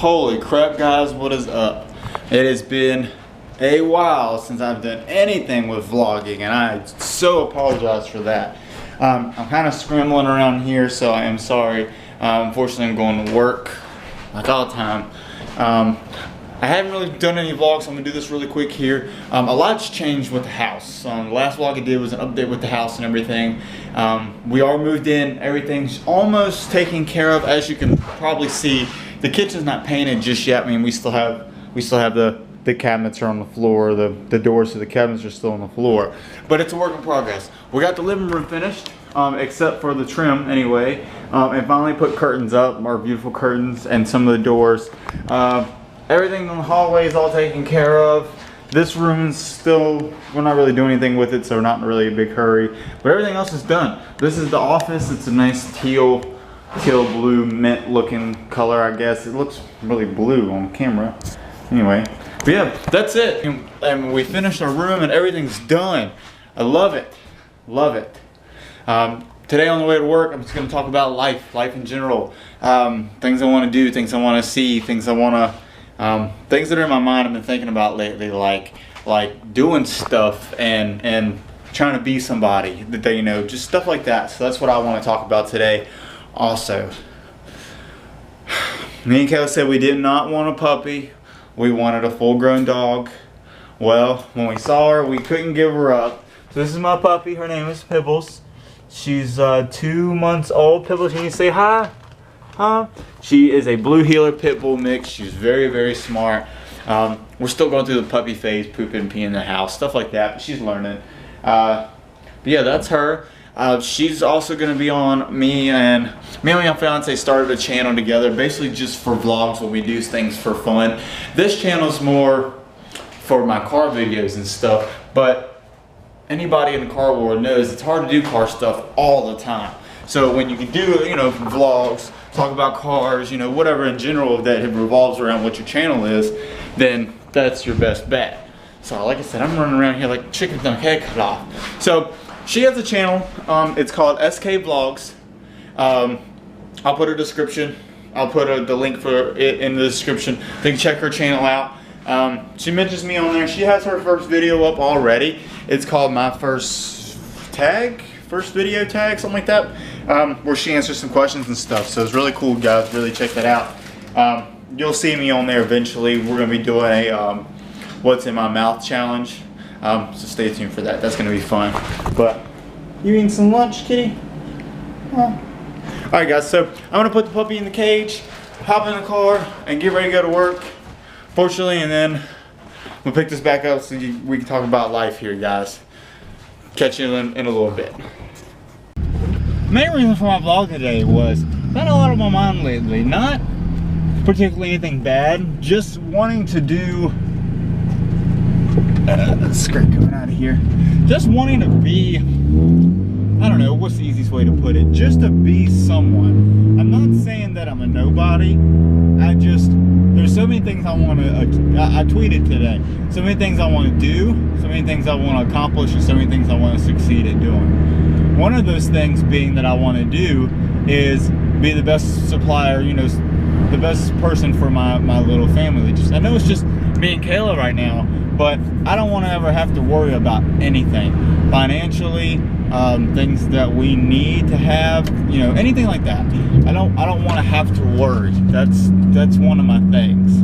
Holy crap, guys, what is up? It has been a while since I've done anything with vlogging, and I so apologize for that. I'm kind of scrambling around here, so I am sorry. Unfortunately, I'm going to work like all the time. I haven't really done any vlogs, so I'm gonna do this really quick here. A lot's changed with the house. The last vlog I did was an update with the house and everything. We are moved in, everything's almost taken care of. As you can probably see, the kitchen's not painted just yet. I mean, we still have the cabinets are on the floor, the doors to the cabinets are still on the floor, but it's a work in progress. We got the living room finished, except for the trim anyway, and finally put curtains up, our beautiful curtains, and some of the doors. Everything in the hallway is all taken care of. This room is still, we're not really doing anything with it, so we're not in really a big hurry, but everything else is done. This is the office. It's a nice teal blue mint looking color, I guess. It looks really blue on camera. Anyway, but yeah, that's it. And we finished our room and everything's done. I love it. Love it. Today on the way to work, I'm just going to talk about life in general. Things I want to do, things I want to see, things I want to, things that are in my mind I've been thinking about lately, like doing stuff and trying to be somebody that they, just stuff like that. So that's what I want to talk about today. Also, me and Kayla said we did not want a puppy. We wanted a full-grown dog. Well, when we saw her, we couldn't give her up. So this is my puppy. Her name is Pibbles. She's 2 months old. Pibbles, can you say hi? Huh? She is a blue heeler pit bull mix. She's very, very smart. We're still going through the puppy phase, pooping and peeing in the house, stuff like that. But she's learning. But yeah, that's her. She's also going to be on me and my fiance started a channel together, basically just for vlogs when we do things for fun. This channel is more for my car videos and stuff, but anybody in the car world knows it's hard to do car stuff all the time. So when you can do, vlogs, talk about cars, whatever in general that revolves around what your channel is, then that's your best bet. So like I said, I'm running around here like chicken with my head cut off. So she has a channel. It's called SK Vlogs. I'll put a description. I'll put the link for it in the description. They can check her channel out. She mentions me on there. She has her first video up already. It's called My First Video Tag, something like that, where she answers some questions and stuff. So it's really cool, guys. Really check that out. You'll see me on there eventually. We're gonna be doing a What's in My Mouth challenge. So stay tuned for that. That's gonna be fun. But you eating some lunch, kitty? Oh. All right, guys. So I'm gonna put the puppy in the cage, hop in the car, and get ready to go to work. Fortunately, and then we'll pick this back up so we can talk about life here, guys. Catch you in a little bit. Main reason for my vlog today was I've had a lot on my mind lately. Not particularly anything bad, just wanting to do skirt coming out of here. Just wanting to be, I don't know, what's the easiest way to put it? Just to be someone. I'm not saying that I'm a nobody. There's so many things I want to, I tweeted today, so many things I want to do, so many things I want to accomplish, and so many things I want to succeed at doing. One of those things being that I want to do is be the best supplier, the best person for my little family. I know it's just me and Kayla right now, but I don't want to ever have to worry about anything financially, things that we need to have, anything like that. I don't want to have to worry. That's one of my things.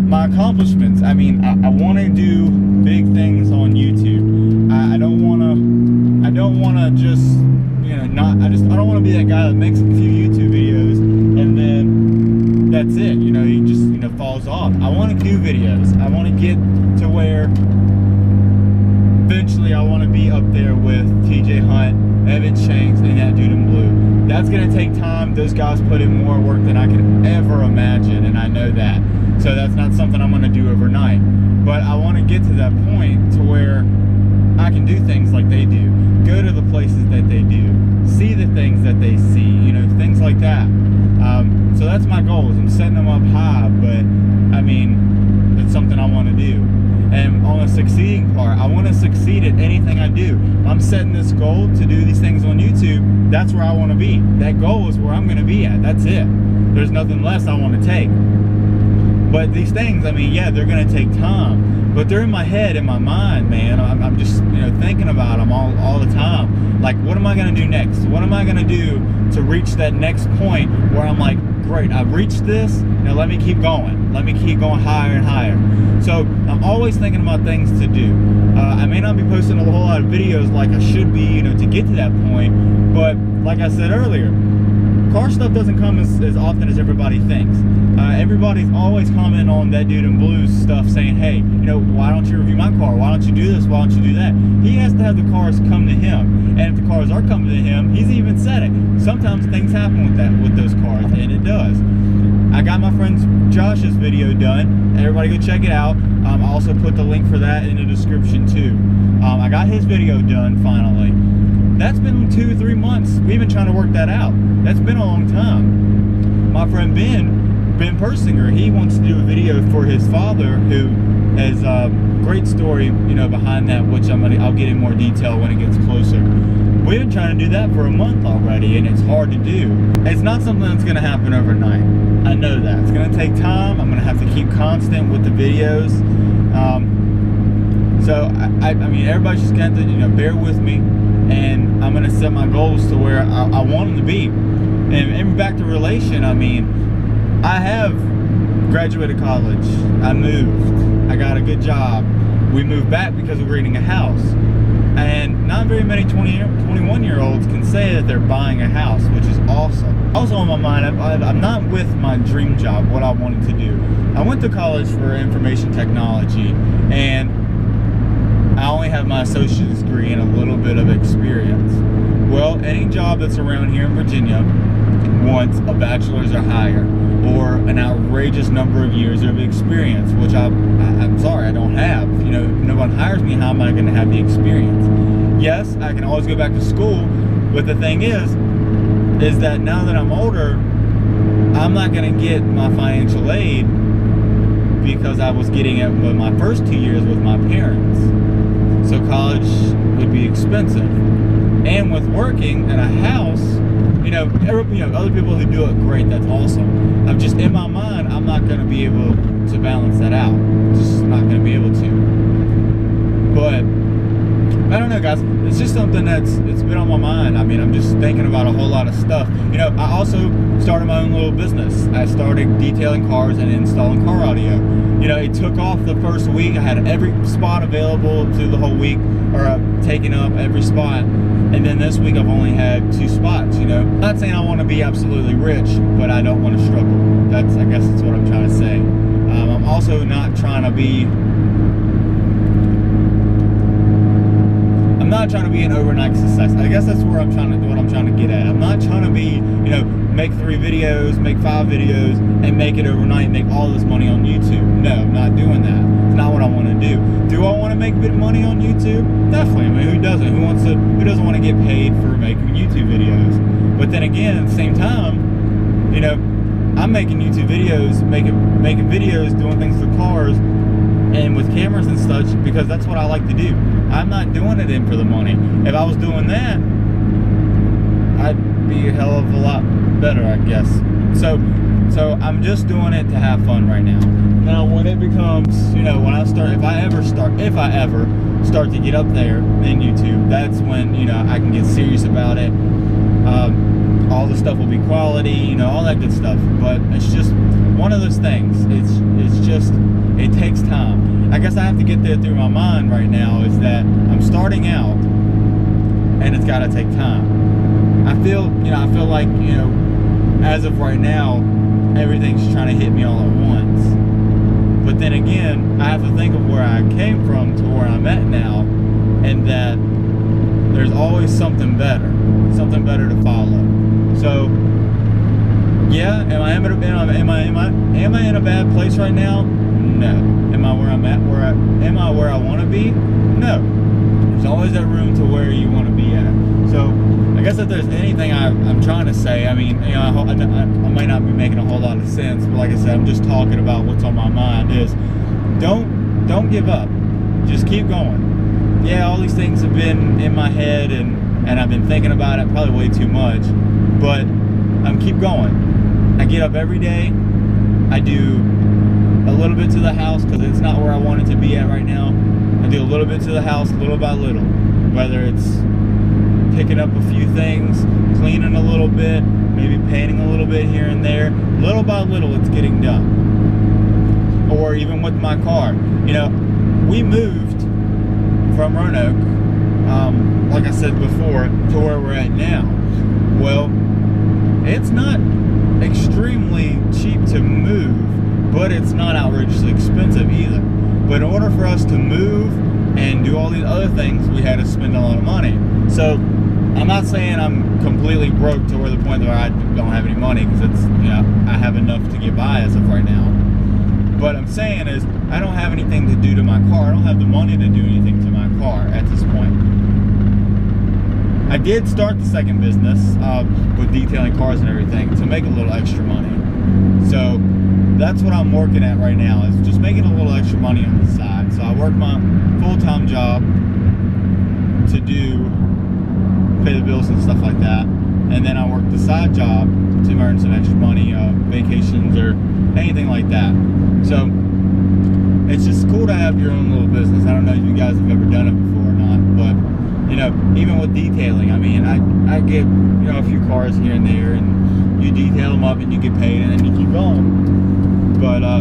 My accomplishments. I mean, I want to do big things on YouTube. I don't want to just, I don't want to be that guy that makes a few YouTube videos and then that's it. He just, falls off. I want to do videos. I want to get to where eventually I want to be up there with TJ Hunt, Evan Shanks, and that dude in blue. That's going to take time. Those guys put in more work than I could ever imagine, and I know that. So that's not something I'm going to do overnight. But I want to get to that point to where I can do things like they do. Go to the places that they do. See the things that they see, things like that. So that's my goals. I'm setting them up high, but I mean, that's something I want to do. And on the succeeding part, I want to succeed at anything I do. I'm setting this goal to do these things on YouTube. That's where I want to be. That goal is where I'm going to be at. That's it. There's nothing less I want to take. But these things, I mean, yeah, they're going to take time, but they're in my head, in my mind, man. I'm just, you know, thinking about them all the time. Like, what am I going to do next? What am I going to do to reach that next point where I'm like, great, I've reached this, now let me keep going. Let me keep going higher and higher. So I'm always thinking about things to do. I may not be posting a whole lot of videos like I should be, you know, to get to that point, but like I said earlier, car stuff doesn't come as often as everybody thinks. Everybody's always commenting on that dude in blues stuff, saying, hey, you know, why don't you review my car? Why don't you do this? Why don't you do that? He has to have the cars come to him. And if the cars are coming to him, he's even said it. Sometimes things happen with those cars, and it does. I got my friend Josh's video done. Everybody go check it out. I also put the link for that in the description too. I got his video done finally. That's been 2-3 months. We've been trying to work that out. That's been a long time. My friend Ben Persinger, he wants to do a video for his father, who has a great story, you know, behind that, which I'll get in more detail when it gets closer. We've been trying to do that for a month already, and it's hard to do. It's not something that's going to happen overnight. I know that. It's going to take time. I'm going to have to keep constant with the videos. So, I mean, everybody's just going to, you know, bear with me, and I'm going to set my goals to where I want them to be. And back to relation, I mean, I have graduated college. I moved. I got a good job. We moved back because we're renting a house. And not very many 21-year-olds can say that they're buying a house, which is awesome. Also on my mind, I'm not with my dream job, what I wanted to do. I went to college for information technology, and I only have my associate's degree and a little bit of experience. Well, any job that's around here in Virginia wants a bachelor's or higher, or an outrageous number of years of experience, which I'm sorry, I don't have. You know, if no one hires me, how am I going to have the experience? Yes, I can always go back to school, but the thing is that now that I'm older, I'm not going to get my financial aid because I was getting it with my first 2 years with my parents. So college would be expensive. And with working at a house, you know, other people who do it, great, that's awesome. I'm just, in my mind, I'm not going to be able to balance that out. Just not going to be able to. But I don't know, guys. It's just something it's been on my mind. I mean, I'm just thinking about a whole lot of stuff. You know, I also started my own little business. I started detailing cars and installing car audio. You know, it took off the first week. I had every spot available through the whole week, or taking up every spot. And then this week I've only had 2 spots, you know. I'm not saying I want to be absolutely rich, but I don't want to struggle. I guess that's what I'm trying to say. I'm also not trying to be... I'm not trying to be an overnight success. I guess that's where I'm trying to get at. I'm not trying to be, you know, make 3 videos, make 5 videos, and make it overnight, make all this money on YouTube. No, I'm not doing that. It's not what I want to do. Do I want to make good money on YouTube? Definitely. I mean, who doesn't? Who doesn't want to get paid for making YouTube videos? But then again, at the same time, you know, I'm making YouTube videos, making videos, doing things with cars and with cameras and such, because that's what I like to do. I'm not doing it in for the money. If I was doing that, I'd be a hell of a lot better, I guess. So I'm just doing it to have fun right now. Now, when it becomes, you know, if I ever start to get up there in YouTube, that's when, you know, I can get serious about it. All the stuff will be quality, you know, all that good stuff. But it's just one of those things. It's just, it takes time. I guess I have to get there through my mind right now, is that I'm starting out and it's got to take time. I feel like, you know, as of right now, everything's trying to hit me all at once. But then again, I have to think of where I came from to where I'm at now, and that there's always something better to follow. So, yeah, am I in a bad place right now? No. Am I where I'm at? Am I where I want to be? No. There's always that room to where you want to be at. So, I guess if there's anything I'm trying to say, I mean, you know, I might not be making a whole lot of sense, but like I said, I'm just talking about what's on my mind. Is don't give up. just keep going. Yeah, all these things have been in my head, and I've been thinking about it probably way too much, but I'm keep going. I get up every day. I do a little bit to the house because it's not where I want it to be at right now. I do a little bit to the house, little by little, whether it's picking up a few things, cleaning a little bit, maybe painting a little bit here and there. Little by little, it's getting done. Or even with my car. You know, we moved from Roanoke, like I said before, to where we're at now. Well, it's not extremely cheap to move, but it's not outrageously expensive either. But in order for us to move and do all these other things, we had to spend a lot of money. So I'm not saying I'm completely broke to where the point where I don't have any money, because it's, you know, I have enough to get by as of right now. But I'm saying is, I don't have anything to do to my car. I don't have the money to do anything to my car at this point. I did start the second business with detailing cars and everything to make a little extra money. So that's what I'm working at right now, is just making a little extra money on the side. So I work my full-time job to pay the bills and stuff like that, and then I work the side job to earn some extra money, vacations or anything like that. So it's just cool to have your own little business. I don't know if you guys have ever done it before or not, but you know, even with detailing, I mean, I get, you know, a few cars here and there, and you detail them up and you get paid, and then you keep going. But I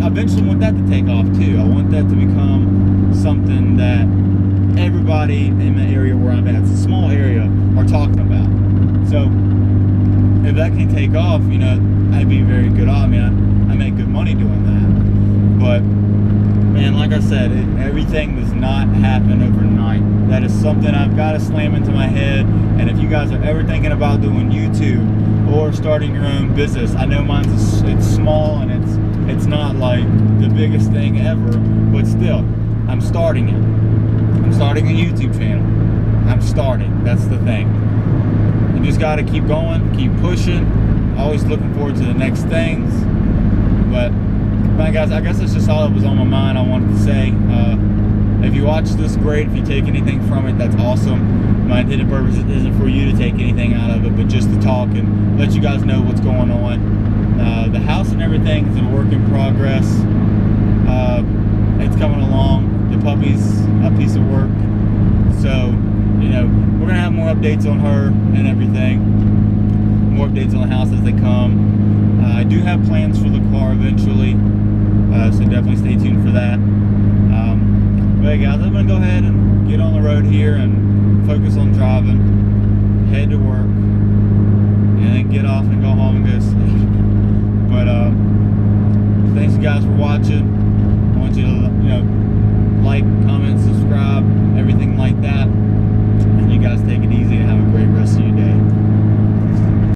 eventually want that to take off too. I want that to become something that everybody in the area where I'm at, it's a small area, are talking about. So if that can take off, you know, I'd be very good off. I mean, I make good money doing that. But man, like I said, everything does not happen overnight. That is something I've got to slam into my head. And if you guys are ever thinking about doing YouTube or starting your own business, I know mine's it's small and it's not like the biggest thing ever, but still, I'm starting it. I'm starting a YouTube channel. I'm starting. That's the thing. You just got to keep going, keep pushing. Always looking forward to the next things. But man, guys, I guess that's just all that was on my mind. I wanted to say, if you watch this, great. If you take anything from it, that's awesome. My intended purpose isn't for you to take anything out of it, but just to talk and let you guys know what's going on. The house and everything is a work in progress. It's coming along. The puppy's a piece of work. So, you know, we're going to have more updates on her and everything. More updates on the house as they come. I do have plans for the car eventually. So definitely stay tuned for that. But hey guys, I'm going to go ahead and get on the road here and focus on driving, head to work, and then get off and go home and go to sleep. But thanks you guys for watching. I want you to, you know, like, comment, subscribe.